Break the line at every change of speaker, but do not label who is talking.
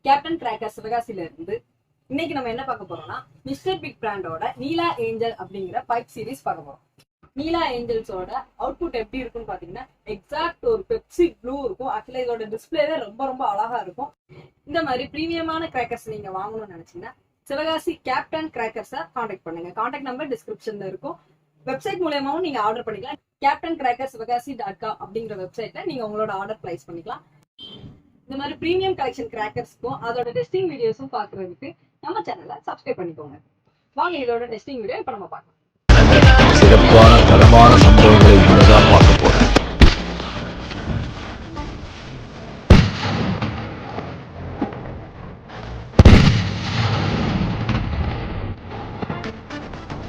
Captain crackers சிவகாசில இருந்து இன்னைக்கு நம்ம என்ன பார்க்க போறோம்னா மிஸ்டர் பிக் பிராண்டோட நீலா ஏஞ்சல் அப்படிங்கிற பைப் சீரிஸ் பார்க்க போறோம். நீலா ஏஞ்சல்ஸோட அவுட்புட் எப்படி இருக்கும்னு பாத்தீங்கன்னா எக்ஸாக்ட் ஒரு பெப்சி ப்ளூ இருக்கும். ஆக்சுவலா இதோட டிஸ்பிளேவே ரொம்ப ரொம்ப அழகா இருக்கும். இந்த மாதிரி பிரீமியமான கிராக்கர்ஸ் நீங்க வாங்கணும்னு நினைச்சீங்கன்னா சிவகாசி கேப்டன் கிராக்கர்ஸை கான்டாக்ட் பண்ணுங்க. கான்டாக்ட் நம்பர் டிஸ்கிரிப்ஷன்ல இருக்கும். வெப்சைட் மூலமாவும் நீங்க ஆர்டர் பண்ணிக்கலாம். கேப்டன் கிராக்கர்ஸ் சிவகாசி.com அப்படிங்கிற வெப்சைட்ல நீங்க உங்களோட ஆர்டர் பிளேஸ் பண்ணிக்கலாம். இந்த மாதிரி பிரீமியம் கலெக்ஷன் கிராக்கர்ஸ்க்கும் அதோட டெஸ்டிங் வீடியோஸும் பாக்குறதுக்கு நம்ம சேனலை சப்ஸ்கிரைப் பண்ணிக்கோங்க. வாங்க இதோட டெஸ்டிங் வீடியோ இப்ப நம்ம பார்க்கலாம்.
சிறப்பான தரமான சம்பவம்